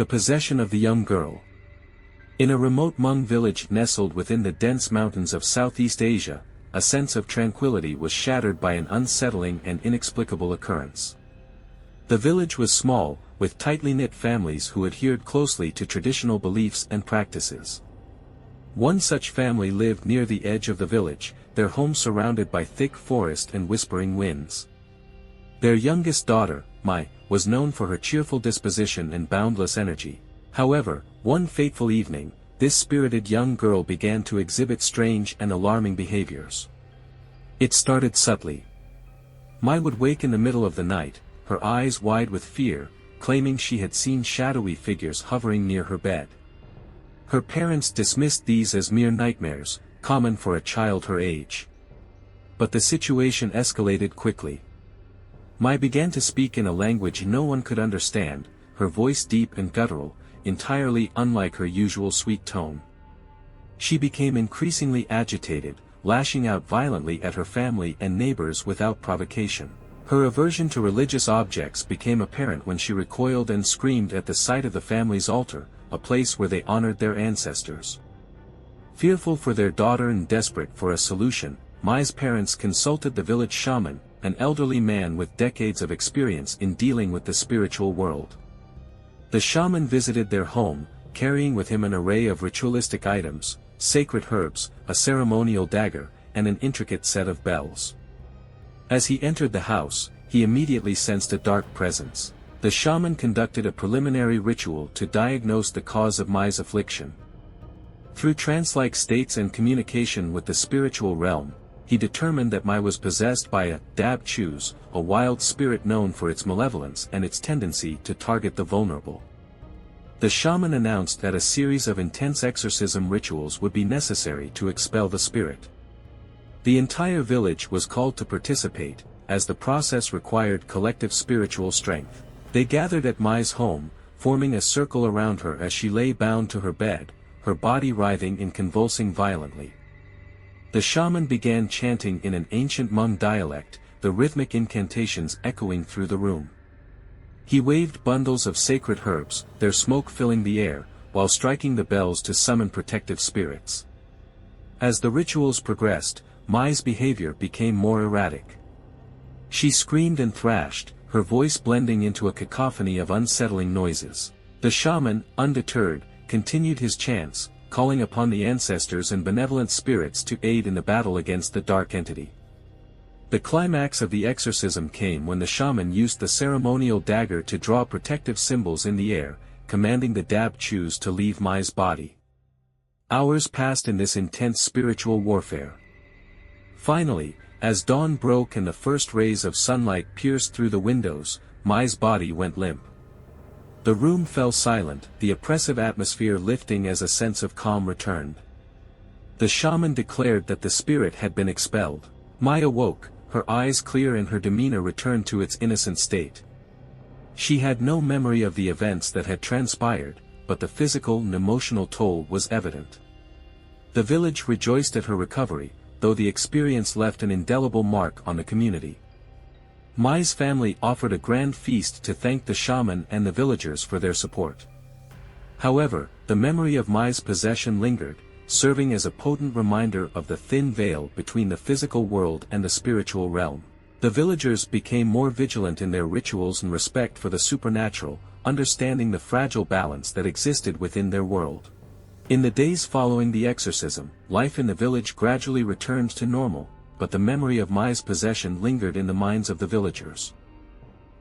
The possession of the young girl. In a remote Hmong village nestled within the dense mountains of Southeast Asia, a sense of tranquility was shattered by an unsettling and inexplicable occurrence. The village was small, with tightly knit families who adhered closely to traditional beliefs and practices. One such family lived near the edge of the village, their home surrounded by thick forest and whispering winds. Their youngest daughter, Mai, was known for her cheerful disposition and boundless energy. However, one fateful evening, this spirited young girl began to exhibit strange and alarming behaviors. It started subtly. Mai would wake in the middle of the night, her eyes wide with fear, claiming she had seen shadowy figures hovering near her bed. Her parents dismissed these as mere nightmares, common for a child her age. But the situation escalated quickly. Mai began to speak in a language no one could understand, her voice deep and guttural, entirely unlike her usual sweet tone. She became increasingly agitated, lashing out violently at her family and neighbors without provocation. Her aversion to religious objects became apparent when she recoiled and screamed at the sight of the family's altar, a place where they honored their ancestors. Fearful for their daughter and desperate for a solution, Mai's parents consulted the village shaman, an elderly man with decades of experience in dealing with the spiritual world. The shaman visited their home, carrying with him an array of ritualistic items, sacred herbs, a ceremonial dagger, and an intricate set of bells. As he entered the house, he immediately sensed a dark presence. The shaman conducted a preliminary ritual to diagnose the cause of Mai's affliction. Through trance-like states and communication with the spiritual realm, he determined that Mai was possessed by a dab chus, a wild spirit known for its malevolence and its tendency to target the vulnerable. The shaman announced that a series of intense exorcism rituals would be necessary to expel the spirit. The entire village was called to participate, as the process required collective spiritual strength. They gathered at Mai's home, forming a circle around her as she lay bound to her bed, her body writhing and convulsing violently. The shaman began chanting in an ancient Hmong dialect, the rhythmic incantations echoing through the room. He waved bundles of sacred herbs, their smoke filling the air, while striking the bells to summon protective spirits. As the rituals progressed, Mai's behavior became more erratic. She screamed and thrashed, her voice blending into a cacophony of unsettling noises. The shaman, undeterred, continued his chants, calling upon the ancestors and benevolent spirits to aid in the battle against the dark entity. The climax of the exorcism came when the shaman used the ceremonial dagger to draw protective symbols in the air, commanding the dab chus to leave Mai's body. Hours passed in this intense spiritual warfare. Finally, as dawn broke and the first rays of sunlight pierced through the windows, Mai's body went limp. The room fell silent, the oppressive atmosphere lifting as a sense of calm returned. The shaman declared that the spirit had been expelled. Mai awoke, her eyes clear and her demeanor returned to its innocent state. She had no memory of the events that had transpired, but the physical and emotional toll was evident. The village rejoiced at her recovery, though the experience left an indelible mark on the community. Mai's family offered a grand feast to thank the shaman and the villagers for their support. However, the memory of Mai's possession lingered, serving as a potent reminder of the thin veil between the physical world and the spiritual realm. The villagers became more vigilant in their rituals and respect for the supernatural, understanding the fragile balance that existed within their world. In the days following the exorcism, life in the village gradually returned to normal, but the memory of Mai's possession lingered in the minds of the villagers.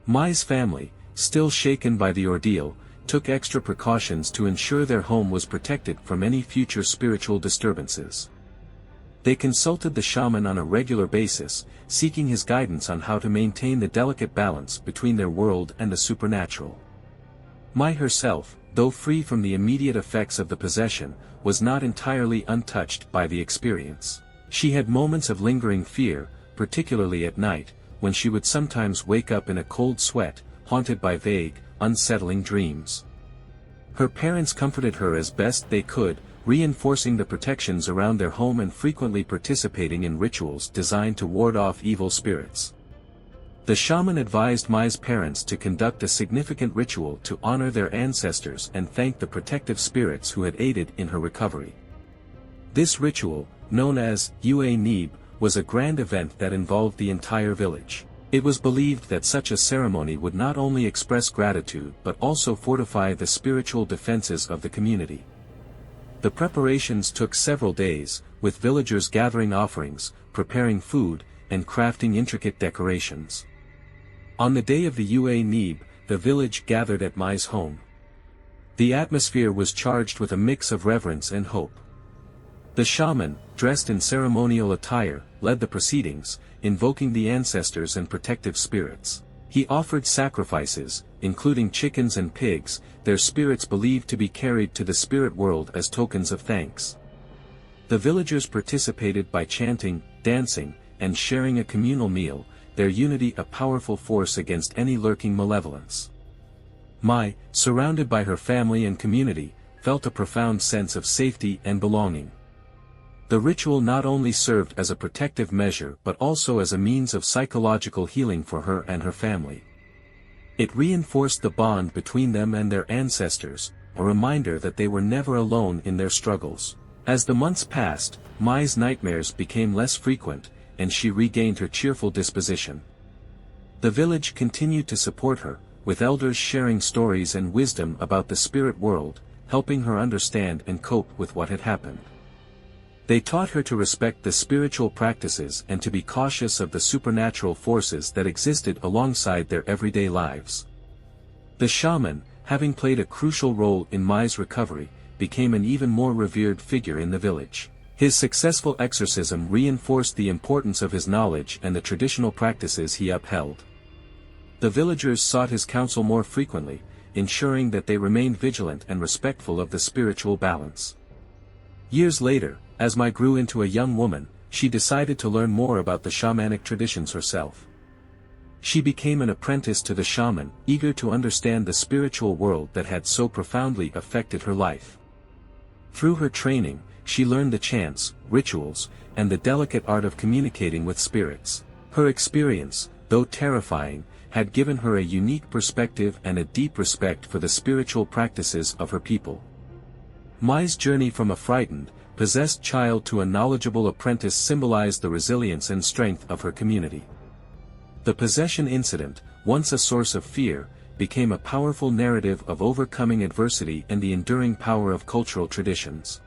Mai's family, still shaken by the ordeal, took extra precautions to ensure their home was protected from any future spiritual disturbances. They consulted the shaman on a regular basis, seeking his guidance on how to maintain the delicate balance between their world and the supernatural. Mai herself, though free from the immediate effects of the possession, was not entirely untouched by the experience. She had moments of lingering fear, particularly at night, when she would sometimes wake up in a cold sweat, haunted by vague, unsettling dreams. Her parents comforted her as best they could, reinforcing the protections around their home and frequently participating in rituals designed to ward off evil spirits. The shaman advised Mai's parents to conduct a significant ritual to honor their ancestors and thank the protective spirits who had aided in her recovery. This ritual, known as Neeb, was a grand event that involved the entire village. It was believed that such a ceremony would not only express gratitude but also fortify the spiritual defenses of the community. The preparations took several days, with villagers gathering offerings, preparing food, and crafting intricate decorations. On the day of the Neeb, the village gathered at Mai's home. The atmosphere was charged with a mix of reverence and hope. The shaman, dressed in ceremonial attire, led the proceedings, invoking the ancestors and protective spirits. He offered sacrifices, including chickens and pigs, their spirits believed to be carried to the spirit world as tokens of thanks. The villagers participated by chanting, dancing, and sharing a communal meal, their unity a powerful force against any lurking malevolence. Mai, surrounded by her family and community, felt a profound sense of safety and belonging. The ritual not only served as a protective measure but also as a means of psychological healing for her and her family. It reinforced the bond between them and their ancestors, a reminder that they were never alone in their struggles. As the months passed, Mai's nightmares became less frequent, and she regained her cheerful disposition. The village continued to support her, with elders sharing stories and wisdom about the spirit world, helping her understand and cope with what had happened. They taught her to respect the spiritual practices and to be cautious of the supernatural forces that existed alongside their everyday lives. The shaman, having played a crucial role in Mai's recovery, became an even more revered figure in the village. His successful exorcism reinforced the importance of his knowledge and the traditional practices he upheld. The villagers sought his counsel more frequently, ensuring that they remained vigilant and respectful of the spiritual balance. Years later, as Mai grew into a young woman, she decided to learn more about the shamanic traditions herself. She became an apprentice to the shaman, eager to understand the spiritual world that had so profoundly affected her life. Through her training, she learned the chants, rituals, and the delicate art of communicating with spirits. Her experience, though terrifying, had given her a unique perspective and a deep respect for the spiritual practices of her people. Mai's journey from a frightened, possessed child to a knowledgeable apprentice symbolized the resilience and strength of her community. The possession incident, once a source of fear, became a powerful narrative of overcoming adversity and the enduring power of cultural traditions.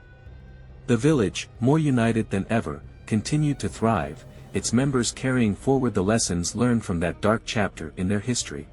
The village, more united than ever, continued to thrive, its members carrying forward the lessons learned from that dark chapter in their history.